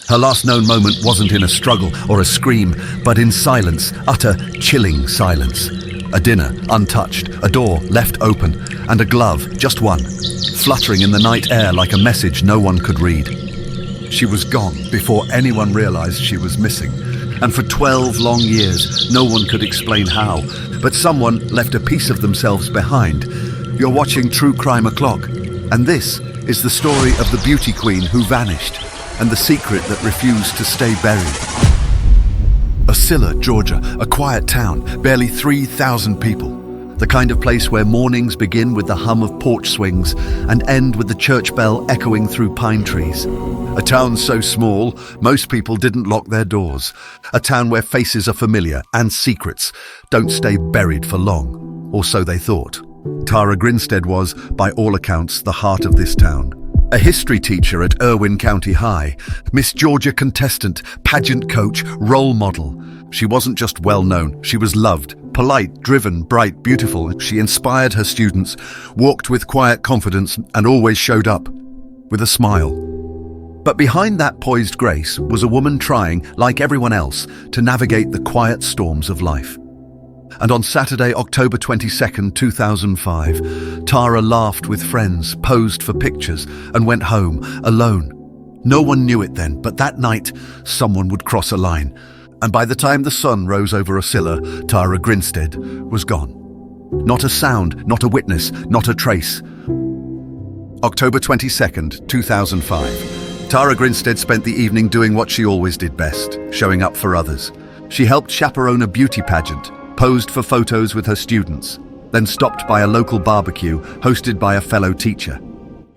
Her last known moment wasn't in a struggle or a scream, but in silence, utter, chilling silence. A dinner, untouched, a door left open, and a glove, just one, fluttering in the night air like a message no one could read. She was gone before anyone realized she was missing, and for 12 long years, no one could explain how, but someone left a piece of themselves behind. You're watching True Crime O'Clock, and this is the story of the beauty queen who vanished, and the secret that refused to stay buried. Ocilla, Georgia, a quiet town, barely 3,000 people. The kind of place where mornings begin with the hum of porch swings and end with the church bell echoing through pine trees. A town so small, most people didn't lock their doors. A town where faces are familiar and secrets don't stay buried for long, or so they thought. Tara Grinstead was, by all accounts, the heart of this town. A history teacher at Irwin County High, Miss Georgia contestant, pageant coach, role model. She wasn't just well known, she was loved, polite, driven, bright, beautiful. She inspired her students, walked with quiet confidence, and always showed up with a smile. But behind that poised grace was a woman trying, like everyone else, to navigate the quiet storms of life. And on Saturday, October 22nd, 2005, Tara laughed with friends, posed for pictures, and went home, alone. No one knew it then, but that night, someone would cross a line. And by the time the sun rose over Ocilla, Tara Grinstead was gone. Not a sound, not a witness, not a trace. October 22nd, 2005. Tara Grinstead spent the evening doing what she always did best, showing up for others. She helped chaperone a beauty pageant, posed for photos with her students, then stopped by a local barbecue hosted by a fellow teacher.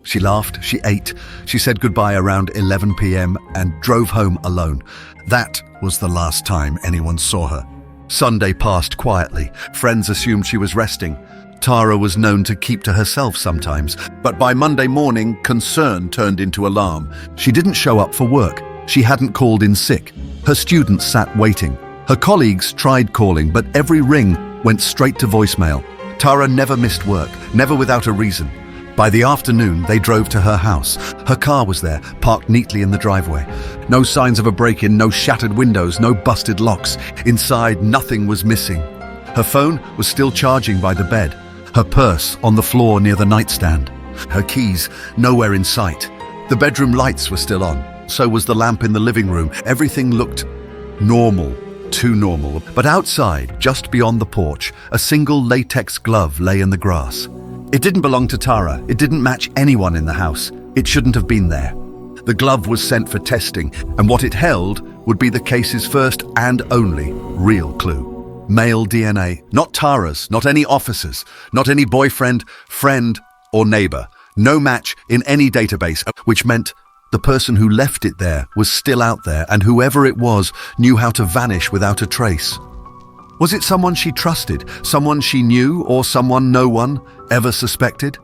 She laughed, she ate, she said goodbye around 11 p.m. and drove home alone. That was the last time anyone saw her. Sunday passed quietly. Friends assumed she was resting. Tara was known to keep to herself sometimes, but by Monday morning, concern turned into alarm. She didn't show up for work. She hadn't called in sick. Her students sat waiting. Her colleagues tried calling, but every ring went straight to voicemail. Tara never missed work, never without a reason. By the afternoon, they drove to her house. Her car was there, parked neatly in the driveway. No signs of a break-in, no shattered windows, no busted locks. Inside, nothing was missing. Her phone was still charging by the bed. Her purse on the floor near the nightstand. Her keys nowhere in sight. The bedroom lights were still on. So was the lamp in the living room. Everything looked normal. Too normal. But outside, just beyond the porch, a single latex glove lay in the grass. It didn't belong to Tara. It didn't match anyone in the house. It shouldn't have been there. The glove was sent for testing, and what it held would be the case's first and only real clue. Male DNA. Not Tara's, not any officer's, not any boyfriend, friend, or neighbor. No match in any database, which meant the person who left it there was still out there, and whoever it was knew how to vanish without a trace. Was it someone she trusted, someone she knew, or someone no one ever suspected?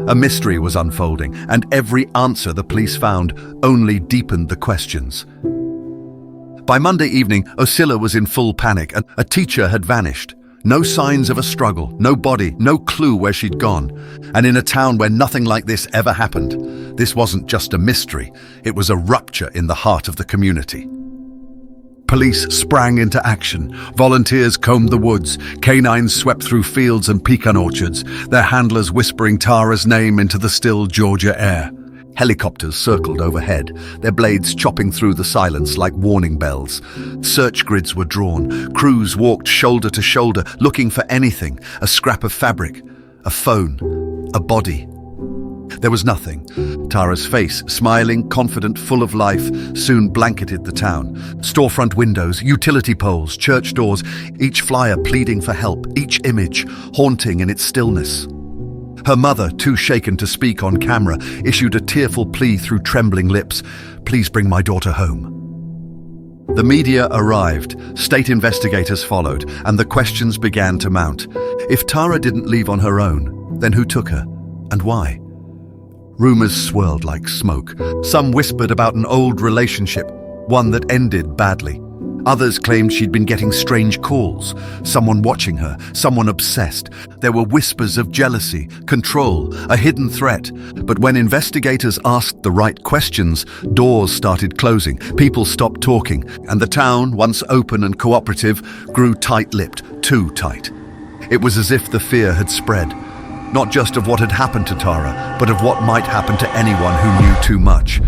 A mystery was unfolding, and every answer the police found only deepened the questions. By Monday evening, Ocilla was in full panic, and a teacher had vanished. No signs of a struggle, no body, no clue where she'd gone. And in a town where nothing like this ever happened, this wasn't just a mystery, it was a rupture in the heart of the community. Police sprang into action. Volunteers combed the woods. Canines swept through fields and pecan orchards, their handlers whispering Tara's name into the still Georgia air. Helicopters circled overhead, their blades chopping through the silence like warning bells. Search grids were drawn. Crews walked shoulder to shoulder, looking for anything, a scrap of fabric, a phone, a body. There was nothing. Tara's face, smiling, confident, full of life, soon blanketed the town. Storefront windows, utility poles, church doors, each flyer pleading for help, each image haunting in its stillness. Her mother, too shaken to speak on camera, issued a tearful plea through trembling lips. "Please bring my daughter home." The media arrived, state investigators followed, and the questions began to mount. If Tara didn't leave on her own, then who took her, and why? Rumors swirled like smoke. Some whispered about an old relationship, one that ended badly. Others claimed she'd been getting strange calls, someone watching her, someone obsessed. There were whispers of jealousy, control, a hidden threat. But when investigators asked the right questions, doors started closing, people stopped talking, and the town, once open and cooperative, grew tight-lipped, too tight. It was as if the fear had spread, not just of what had happened to Tara, but of what might happen to anyone who knew too much.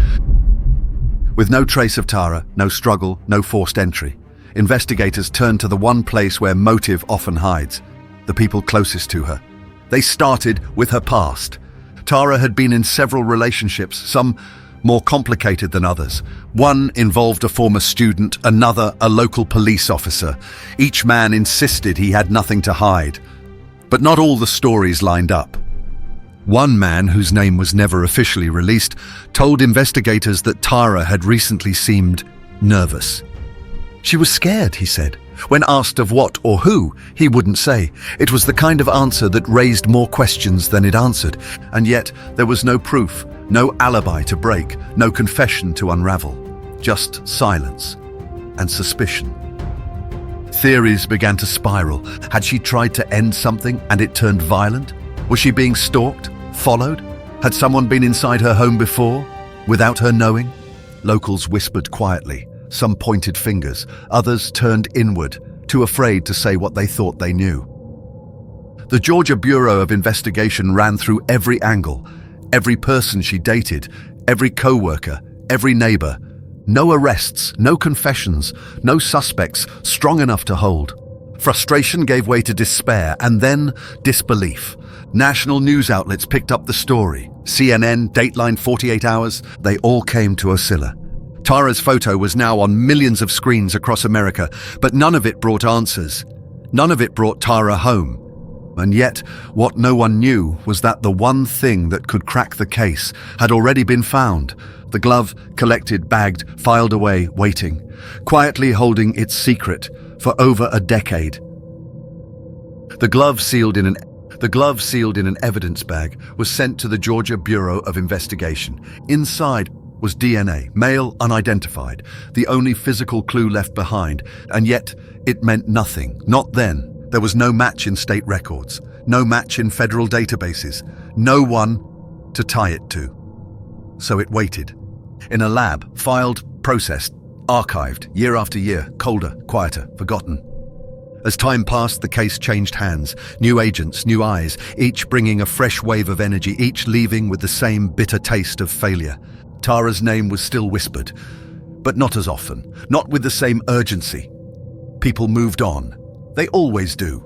With no trace of Tara, no struggle, no forced entry, investigators turned to the one place where motive often hides, the people closest to her. They started with her past. Tara had been in several relationships, some more complicated than others. One involved a former student, another a local police officer. Each man insisted he had nothing to hide. But not all the stories lined up. One man, whose name was never officially released, told investigators that Tara had recently seemed nervous. She was scared, he said. When asked of what or who, he wouldn't say. It was the kind of answer that raised more questions than it answered. And yet, there was no proof, no alibi to break, no confession to unravel. Just silence and suspicion. Theories began to spiral. Had she tried to end something and it turned violent? Was she being stalked? Followed? Had someone been inside her home before, without her knowing? Locals whispered quietly. Some pointed fingers. Others turned inward, too afraid to say what they thought they knew. The Georgia Bureau of Investigation ran through every angle, every person she dated, every co-worker, every neighbor. No arrests, no confessions, no suspects strong enough to hold. Frustration gave way to despair and then disbelief. National news outlets picked up the story. CNN, Dateline, 48 Hours, they all came to Ocilla. Tara's photo was now on millions of screens across America, but none of it brought answers. None of it brought Tara home. And yet, what no one knew was that the one thing that could crack the case had already been found. The glove, collected, bagged, filed away, waiting, quietly holding its secret for over a decade. The glove, sealed in an evidence bag, was sent to the Georgia Bureau of Investigation. Inside was DNA, male, unidentified, the only physical clue left behind, and yet it meant nothing. Not then. There was no match in state records, no match in federal databases, no one to tie it to. So it waited. In a lab, filed, processed, archived, year after year, colder, quieter, forgotten. As time passed, the case changed hands. New agents, new eyes, each bringing a fresh wave of energy, each leaving with the same bitter taste of failure. Tara's name was still whispered, but not as often, not with the same urgency. People moved on. They always do.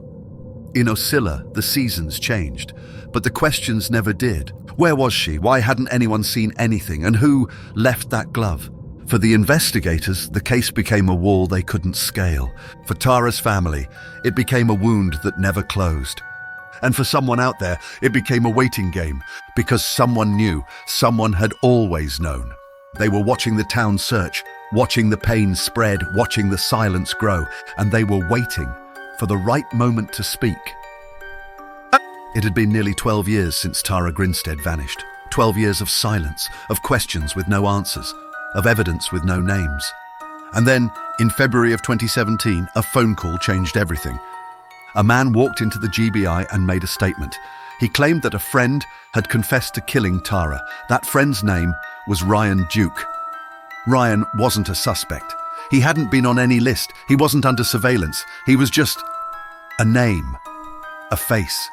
In Ocilla, the seasons changed, but the questions never did. Where was she? Why hadn't anyone seen anything? And who left that glove? For the investigators, the case became a wall they couldn't scale. For Tara's family, it became a wound that never closed. And for someone out there, it became a waiting game, because someone knew, someone had always known. They were watching the town search, watching the pain spread, watching the silence grow, and they were waiting for the right moment to speak. It had been nearly 12 years since Tara Grinstead vanished. 12 years of silence, of questions with no answers, of evidence with no names. And then, in February of 2017, a phone call changed everything. A man walked into the GBI and made a statement. He claimed that a friend had confessed to killing Tara. That friend's name was Ryan Duke. Ryan wasn't a suspect. He hadn't been on any list. He wasn't under surveillance. He was just a name, a face.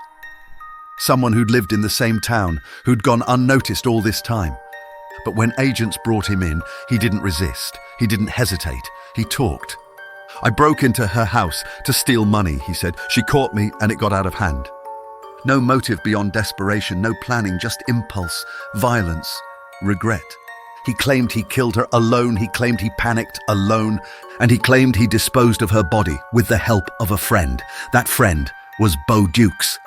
Someone who'd lived in the same town, who'd gone unnoticed all this time. But when agents brought him in, he didn't resist. He didn't hesitate. He talked. "I broke into her house to steal money," he said. "She caught me and it got out of hand." No motive beyond desperation, no planning, just impulse, violence, regret. He claimed he killed her alone, he claimed he panicked alone, and he claimed he disposed of her body with the help of a friend. That friend was Bo Dukes.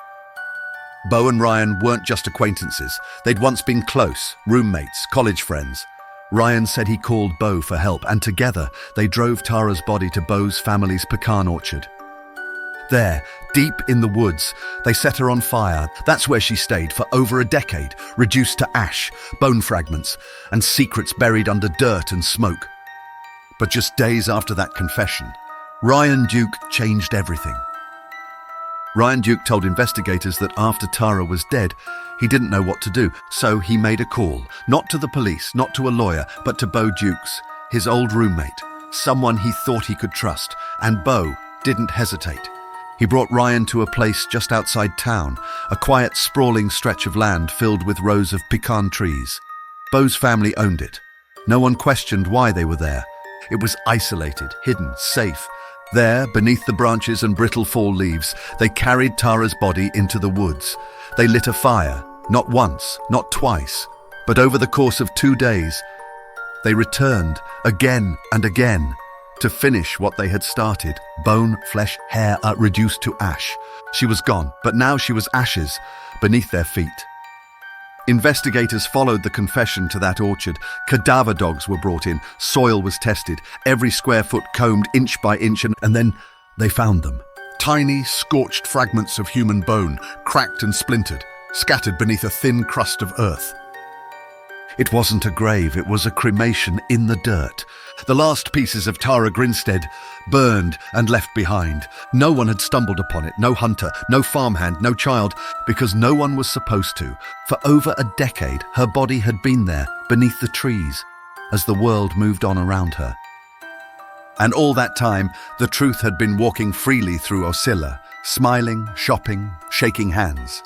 Bo and Ryan weren't just acquaintances. They'd once been close, roommates, college friends. Ryan said he called Bo for help, and together they drove Tara's body to Bo's family's pecan orchard. There, deep in the woods, they set her on fire. That's where she stayed for over a decade, reduced to ash, bone fragments, and secrets buried under dirt and smoke. But just days after that confession, Ryan Duke changed everything. Ryan Duke told investigators that after Tara was dead, he didn't know what to do, so he made a call, not to the police, not to a lawyer, but to Bo Dukes, his old roommate, someone he thought he could trust, and Bo didn't hesitate. He brought Ryan to a place just outside town, a quiet, sprawling stretch of land filled with rows of pecan trees. Bo's family owned it. No one questioned why they were there. It was isolated, hidden, safe. There, beneath the branches and brittle fall leaves, they carried Tara's body into the woods. They lit a fire, not once, not twice, but over the course of 2 days. They returned again and again to finish what they had started. Bone, flesh, hair are reduced to ash. She was gone, but now she was ashes beneath their feet. Investigators followed the confession to that orchard. Cadaver dogs were brought in, soil was tested, every square foot combed inch by inch, and then they found them. Tiny, scorched fragments of human bone, cracked and splintered, scattered beneath a thin crust of earth. It wasn't a grave, it was a cremation in the dirt. The last pieces of Tara Grinstead burned and left behind. No one had stumbled upon it, no hunter, no farmhand, no child, because no one was supposed to. For over a decade, her body had been there, beneath the trees, as the world moved on around her. And all that time, the truth had been walking freely through Oscilla, smiling, shopping, shaking hands.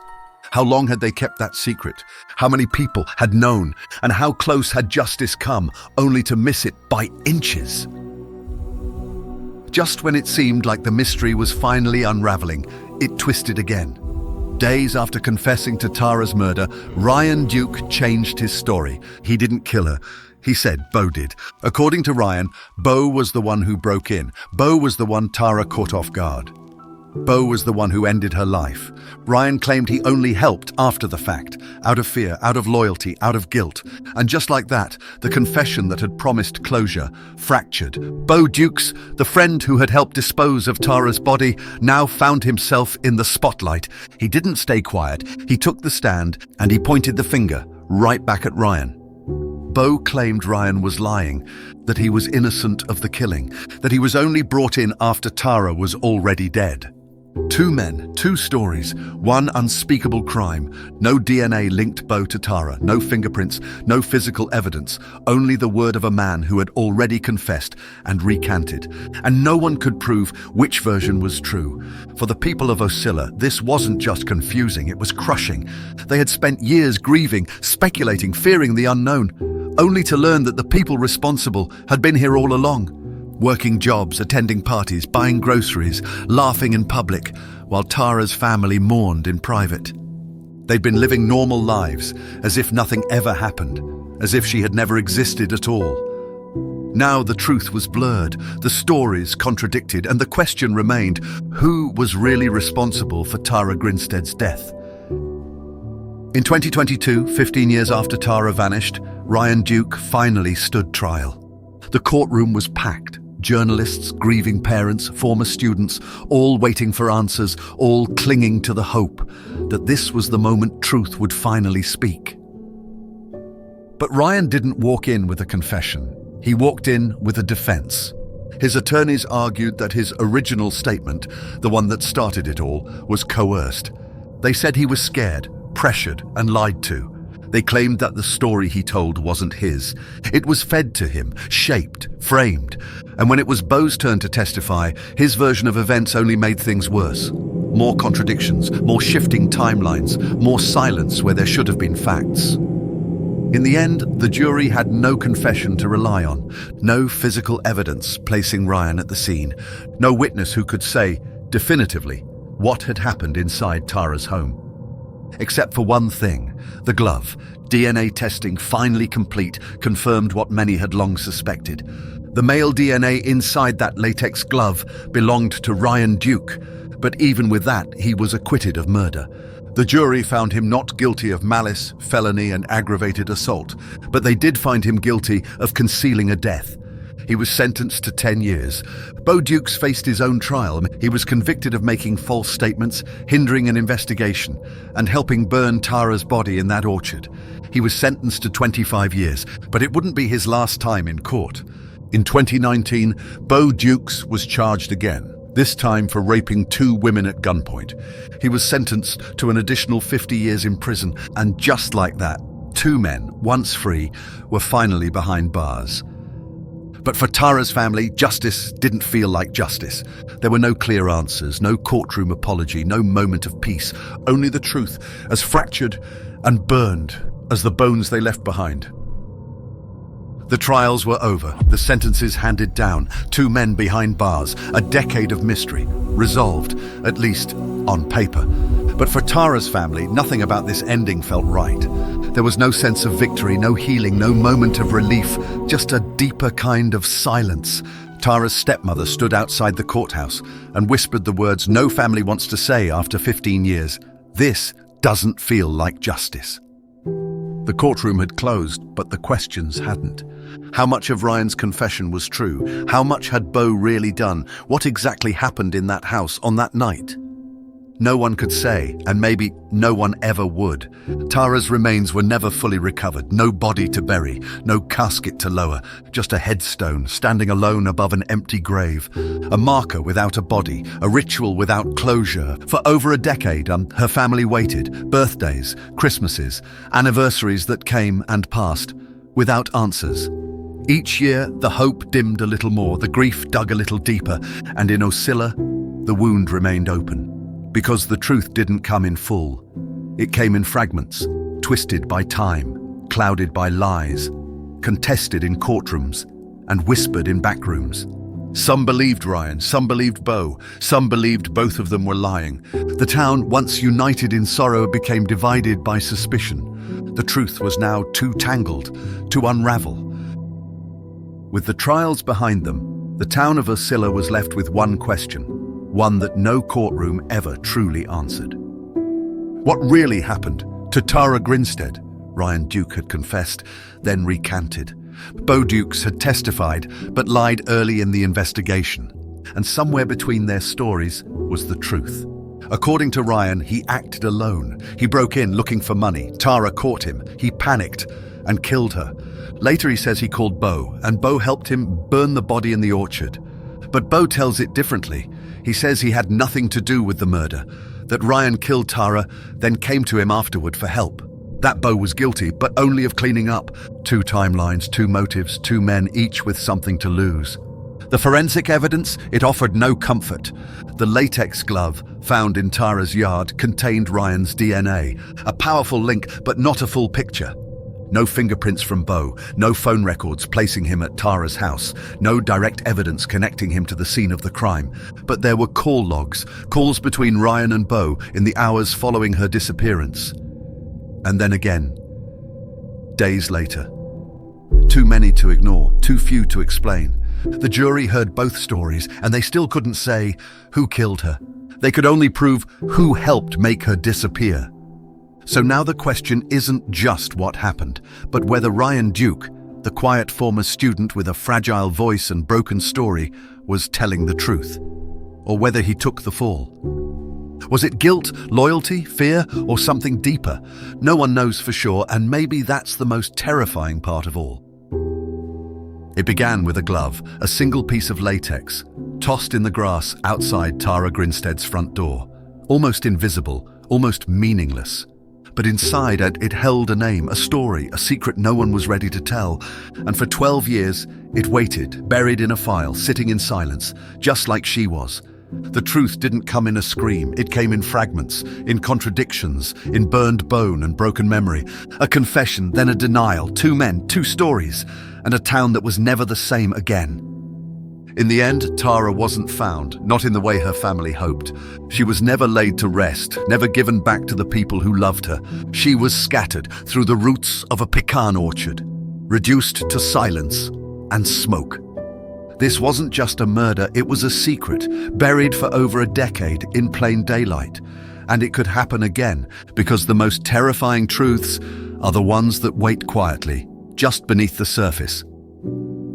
How long had they kept that secret? How many people had known? And how close had justice come, only to miss it by inches? Just when it seemed like the mystery was finally unraveling, it twisted again. Days after confessing to Tara's murder, Ryan Duke changed his story. He didn't kill her. He said Bo did. According to Ryan, Bo was the one who broke in. Bo was the one Tara caught off guard. Bo was the one who ended her life. Ryan claimed he only helped after the fact, out of fear, out of loyalty, out of guilt. And just like that, the confession that had promised closure fractured. Bo Dukes, the friend who had helped dispose of Tara's body, now found himself in the spotlight. He didn't stay quiet. He took the stand and he pointed the finger right back at Ryan. Bo claimed Ryan was lying, that he was innocent of the killing, that he was only brought in after Tara was already dead. 2 men, 2 stories, one unspeakable crime. No DNA linked Bo to Tara, no fingerprints, no physical evidence, only the word of a man who had already confessed and recanted. And no one could prove which version was true. For the people of Oscilla, this wasn't just confusing, it was crushing. They had spent years grieving, speculating, fearing the unknown, only to learn that the people responsible had been here all along. Working jobs, attending parties, buying groceries, laughing in public, while Tara's family mourned in private. They'd been living normal lives, as if nothing ever happened, as if she had never existed at all. Now the truth was blurred, the stories contradicted, and the question remained, who was really responsible for Tara Grinstead's death? In 2022, 15 years after Tara vanished, Ryan Duke finally stood trial. The courtroom was packed. Journalists, grieving parents, former students, all waiting for answers, all clinging to the hope that this was the moment truth would finally speak. But Ryan didn't walk in with a confession. He walked in with a defense. His attorneys argued that his original statement, the one that started it all, was coerced. They said he was scared, pressured, and lied to. They claimed that the story he told wasn't his. It was fed to him, shaped, framed. And when it was Bo's turn to testify, his version of events only made things worse. More contradictions, more shifting timelines, more silence where there should have been facts. In the end, the jury had no confession to rely on, no physical evidence placing Ryan at the scene, no witness who could say, definitively, what had happened inside Tara's home. Except for one thing, the glove. DNA testing finally complete confirmed what many had long suspected. The male DNA inside that latex glove belonged to Ryan Duke, but even with that, he was acquitted of murder. The jury found him not guilty of malice, felony, and aggravated assault, but they did find him guilty of concealing a death. He was sentenced to 10 years. Bo Dukes faced his own trial. He was convicted of making false statements, hindering an investigation, and helping burn Tara's body in that orchard. He was sentenced to 25 years, but it wouldn't be his last time in court. In 2019, Bo Dukes was charged again, this time for raping 2 women at gunpoint. He was sentenced to an additional 50 years in prison, and just like that, 2 men, once free, were finally behind bars. But for Tara's family, justice didn't feel like justice. There were no clear answers, no courtroom apology, no moment of peace, only the truth, as fractured and burned as the bones they left behind. The trials were over, the sentences handed down, 2 men behind bars, a decade of mystery, resolved, at least on paper. But for Tara's family, nothing about this ending felt right. There was no sense of victory, no healing, no moment of relief, just a deeper kind of silence. Tara's stepmother stood outside the courthouse and whispered the words no family wants to say after 15 years. This doesn't feel like justice. The courtroom had closed, but the questions hadn't. How much of Ryan's confession was true? How much had Bo really done? What exactly happened in that house on that night? No one could say, and maybe no one ever would. Tara's remains were never fully recovered, no body to bury, no casket to lower, just a headstone standing alone above an empty grave. A marker without a body, a ritual without closure. For over a decade, her family waited, birthdays, Christmases, anniversaries that came and passed, without answers. Each year, the hope dimmed a little more, the grief dug a little deeper, and in Oscilla, the wound remained open. Because the truth didn't come in full. It came in fragments, twisted by time, clouded by lies, contested in courtrooms, and whispered in backrooms. Some believed Ryan, some believed Bo, some believed both of them were lying. The town, once united in sorrow, became divided by suspicion. The truth was now too tangled, to unravel. With the trials behind them, the town of Oscilla was left with one question, one that no courtroom ever truly answered. What really happened to Tara Grinstead? Ryan Duke had confessed, then recanted. Bo Dukes had testified, but lied early in the investigation. And somewhere between their stories was the truth. According to Ryan, he acted alone. He broke in looking for money. Tara caught him. He panicked and killed her. Later he says he called Bo, and Bo helped him burn the body in the orchard. But Bo tells it differently. He says he had nothing to do with the murder, that Ryan killed Tara, then came to him afterward for help. That Bo was guilty, but only of cleaning up. 2 timelines, 2 motives, 2 men, each with something to lose. The forensic evidence, it offered no comfort. The latex glove found in Tara's yard contained Ryan's DNA, a powerful link, but not a full picture. No fingerprints from Bo, no phone records placing him at Tara's house, no direct evidence connecting him to the scene of the crime. But there were call logs, calls between Ryan and Bo in the hours following her disappearance. And then again, days later. Too many to ignore, too few to explain. The jury heard both stories, and they still couldn't say who killed her. They could only prove who helped make her disappear. So now the question isn't just what happened, but whether Ryan Duke, the quiet former student with a fragile voice and broken story, was telling the truth, or whether he took the fall. Was it guilt, loyalty, fear, or something deeper? No one knows for sure, and maybe that's the most terrifying part of all. It began with a glove, a single piece of latex, tossed in the grass outside Tara Grinstead's front door. Almost invisible, almost meaningless. But inside it held a name, a story, a secret no one was ready to tell. And for 12 years, it waited, buried in a file, sitting in silence, just like she was. The truth didn't come in a scream. It came in fragments, in contradictions, in burned bone and broken memory. A confession, then a denial, 2 men, 2 stories, and a town that was never the same again. In the end, Tara wasn't found, not in the way her family hoped. She was never laid to rest, never given back to the people who loved her. She was scattered through the roots of a pecan orchard, reduced to silence and smoke. This wasn't just a murder, it was a secret, buried for over a decade in plain daylight. And it could happen again, because the most terrifying truths are the ones that wait quietly, just beneath the surface.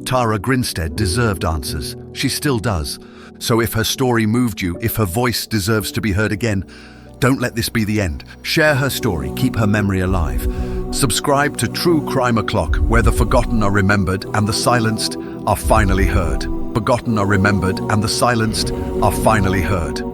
Tara Grinstead deserved answers. She still does. So if her story moved you, if her voice deserves to be heard again, don't let this be the end. Share her story, keep her memory alive. Subscribe to True Crime O'Clock, where the forgotten are remembered and the silenced are finally heard. Forgotten are remembered, and the silenced are finally heard.